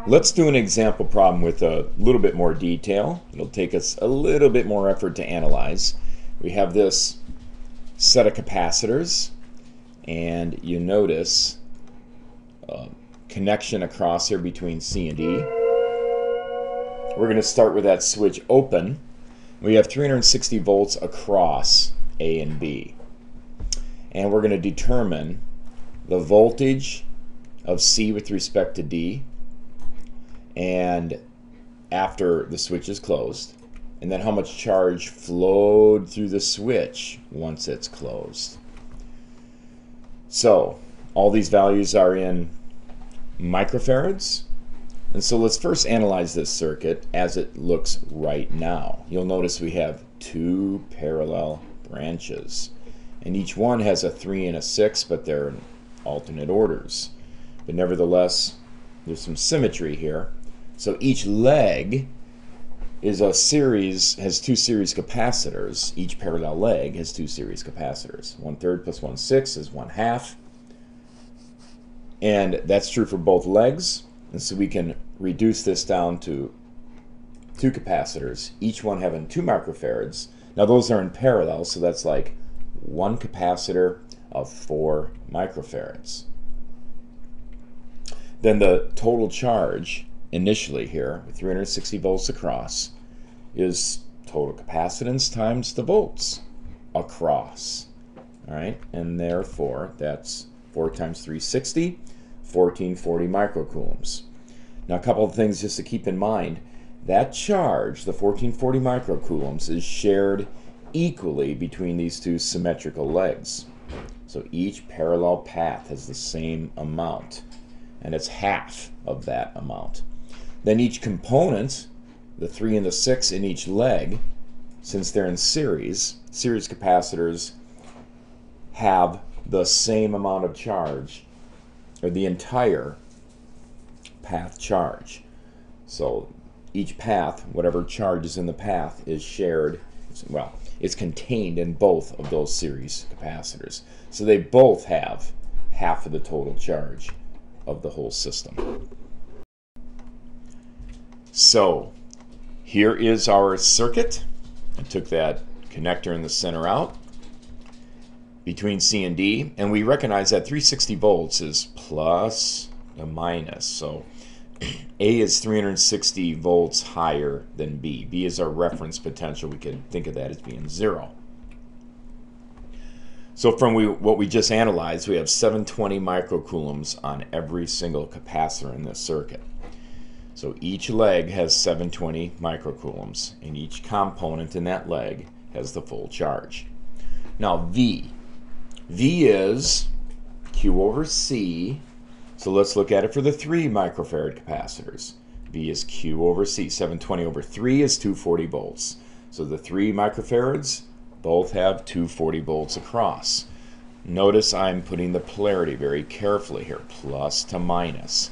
Let's do an example problem with a little bit more detail. It'll take us a little bit more effort to analyze. We have this set of capacitors, and you notice a connection across here between C and E. We're going to start with that switch open. We have 360 volts across A and B. And we're going to determine the voltage of C with respect to D, and after the switch is closed, and then how much charge flowed through the switch once it's closed. So all these values are in microfarads, and so let's first analyze this circuit as it looks right now. You'll notice we have two parallel branches, and each one has a 3 and a 6, but they're in alternate orders. But nevertheless, there's some symmetry here. So each leg is a series, has two series capacitors. Each parallel leg has two series capacitors. 1/3 plus 1/6 is 1/2. And that's true for both legs. And so we can reduce this down to two capacitors, each one having 2 microfarads. Now those are in parallel, so that's like one capacitor of 4 microfarads. Then the total charge initially here, with 360 volts across, is total capacitance times the volts across. All right, and therefore that's 4 times 360, 1440 microcoulombs. Now a couple of things just to keep in mind. That charge, the 1440 microcoulombs, is shared equally between these two symmetrical legs. So each parallel path has the same amount, and it's half of that amount. Then each component, the 3 and the 6 in each leg, since they're in series capacitors have the same amount of charge, or the entire path charge. So each path, whatever charge is in the path, is shared, well, it's contained in both of those series capacitors. So they both have half of the total charge of the whole system. So here is our circuit. I took that connector in the center out between C and D, and we recognize that 360 volts is plus and minus. So A is 360 volts higher than B. B is our reference potential. We can think of that as being 0. So from what we just analyzed, we have 720 microcoulombs on every single capacitor in this circuit. So each leg has 720 microcoulombs, and each component in that leg has the full charge. Now V is Q over C. So let's look at it for the 3 microfarad capacitors. V is Q over C. 720 over 3 is 240 volts. So the 3 microfarads both have 240 volts across. Notice I'm putting the polarity very carefully here, plus to minus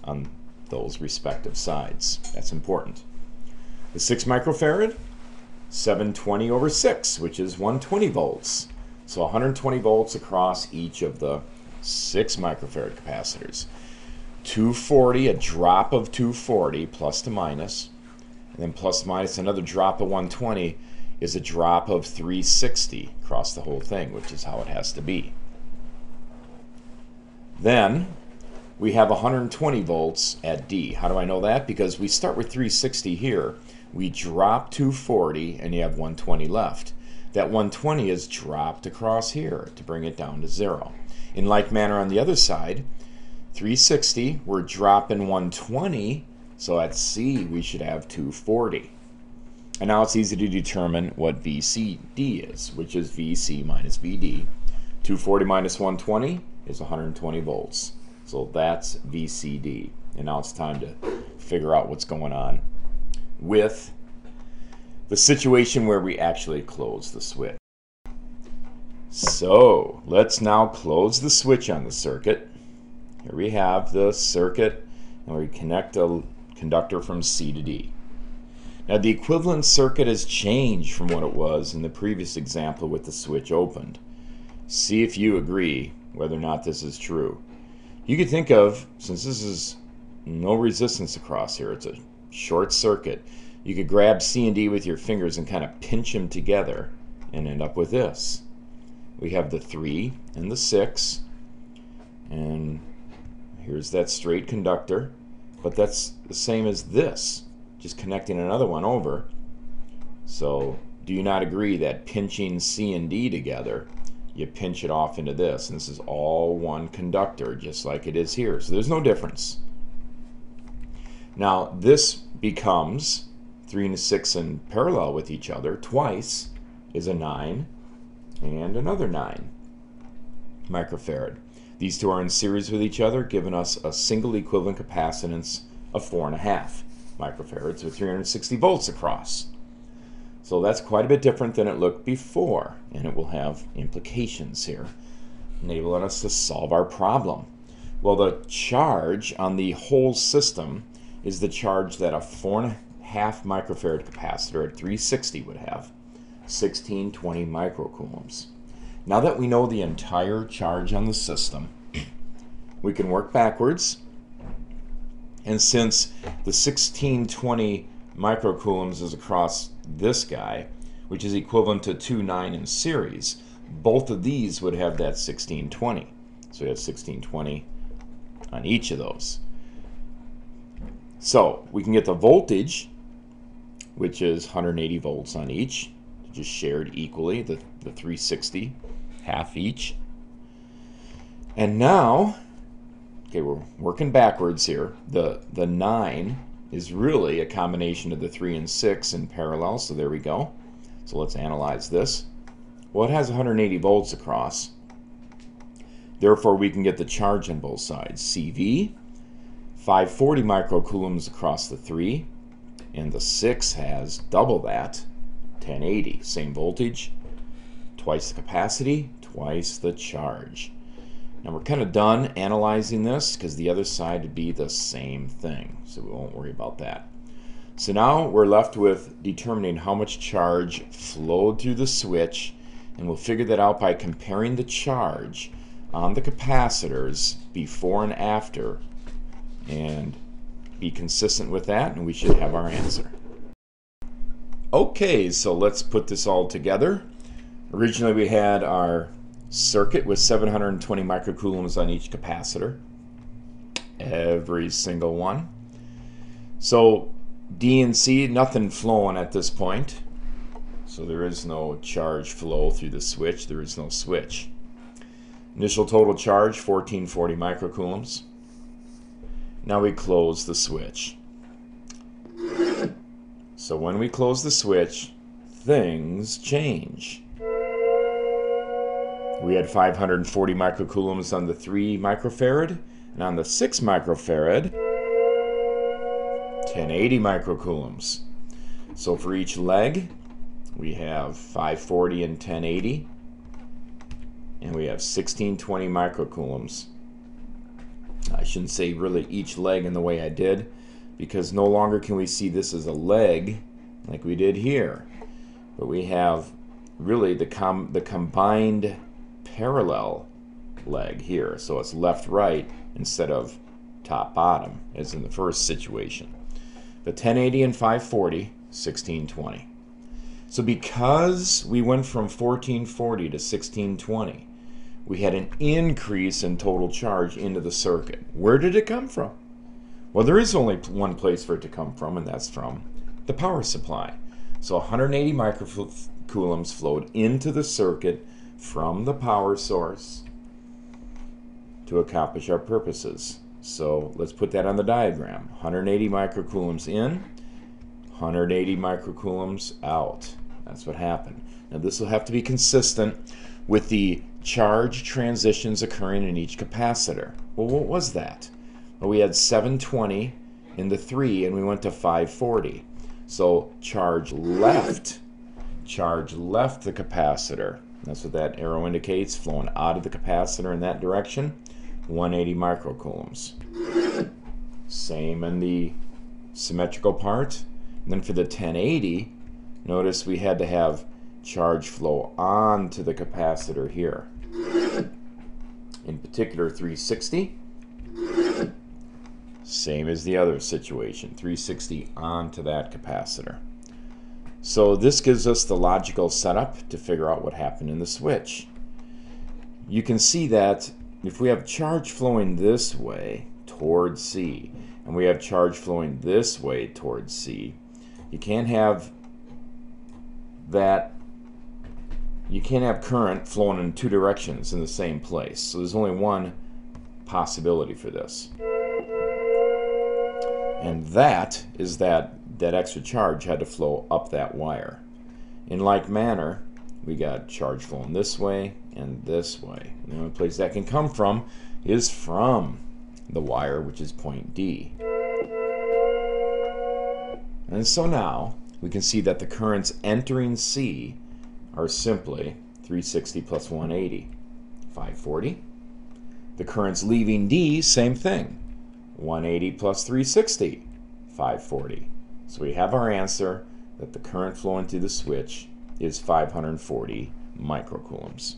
on those respective sides. That's important. The 6 microfarad, 720 over 6, which is 120 volts. So 120 volts across each of the 6 microfarad capacitors. 240, a drop of 240, plus to minus, and then plus to minus another drop of 120 is a drop of 360 across the whole thing, which is how it has to be. Then we have 120 volts at D. How do I know that? Because we start with 360 here, we drop 240, and you have 120 left. That 120 is dropped across here to bring it down to 0. In like manner on the other side, 360, we're dropping 120, so at C we should have 240. And now it's easy to determine what VCD is, which is VC minus VD. 240 minus 120 is 120 volts. So that's VCD. And now it's time to figure out what's going on with the situation where we actually close the switch. So let's now close the switch on the circuit. Here we have the circuit, and we connect a conductor from C to D. Now the equivalent circuit has changed from what it was in the previous example with the switch opened. See if you agree whether or not this is true. You could think of, since this is no resistance across here. It's a short circuit. You could grab C and D with your fingers and kind of pinch them together and end up with this. We have the 3 and the 6, and here's that straight conductor, but that's the same as this, just connecting another one over. So do you not agree that pinching C and D together, you pinch it off into this, and this is all one conductor, just like it is here. So there's no difference. Now this becomes 3 and 6 in parallel with each other twice is a 9 and another 9 microfarad. These two are in series with each other, giving us a single equivalent capacitance of 4.5 microfarads with 360 volts across. So that's quite a bit different than it looked before, and it will have implications here, enabling us to solve our problem. Well, the charge on the whole system is the charge that a 4.5 microfarad capacitor at 360 would have, 1620 microcoulombs. Now that we know the entire charge on the system, we can work backwards, and since the 1620 microcoulombs is across this guy, which is equivalent to 2 9 in series, both of these would have that 1620. So we have 1620 on each of those. So we can get the voltage, which is 180 volts on each, just shared equally, the 360, half each. And now, okay, we're working backwards here. The 9 is really a combination of the 3 and 6 in parallel, so there we go. So let's analyze this. Well, it has 180 volts across. Therefore, we can get the charge on both sides. CV, 540 microcoulombs across the 3, and the 6 has double that, 1080. Same voltage, twice the capacity, twice the charge. Now we're kind of done analyzing this because the other side would be the same thing, so we won't worry about that. So now we're left with determining how much charge flowed through the switch, and we'll figure that out by comparing the charge on the capacitors before and after and be consistent with that, and we should have our answer. Okay, so let's put this all together. Originally we had our circuit with 720 microcoulombs on each capacitor, every single one. So D and C, nothing flowing at this point, so there is no charge flow through the switch, there is no switch. Initial total charge 1440 microcoulombs. Now we close the switch. So when we close the switch, things change. We had 540 microcoulombs on the 3 microfarad, and on the 6 microfarad, 1080 microcoulombs. So for each leg, we have 540 and 1080, and we have 1620 microcoulombs. I shouldn't say really each leg in the way I did, because no longer can we see this as a leg like we did here, but we have really the combined parallel leg here, so it's left right instead of top bottom as in the first situation. The 1080 and 540, 1620. So because we went from 1440 to 1620, we had an increase in total charge into the circuit. Where did it come from? Well, there is only one place for it to come from, and that's from the power supply. So 180 microcoulombs flowed into the circuit from the power source to accomplish our purposes. So let's put that on the diagram. 180 microcoulombs in, 180 microcoulombs out. That's what happened. Now this will have to be consistent with the charge transitions occurring in each capacitor. Well, what was that? Well, we had 720 in the 3 and we went to 540. So charge left the capacitor. That's what that arrow indicates, flowing out of the capacitor in that direction, 180 microcoulombs. Same in the symmetrical part. And then for the 1080, notice we had to have charge flow onto the capacitor here. In particular, 360, Same as the other situation, 360 onto that capacitor. So this gives us the logical setup to figure out what happened in the switch. You can see that if we have charge flowing this way towards C, and we have charge flowing this way towards C, you can't have current flowing in two directions in the same place. So there's only one possibility for this. And that is that extra charge had to flow up that wire. In like manner, we got charge flowing this way and this way. The only place that can come from is from the wire, which is point D. And so now we can see that the currents entering C are simply 360 plus 180, 540. The currents leaving D, same thing, 180 plus 360, 540. So we have our answer that the current flowing through the switch is 540 microcoulombs.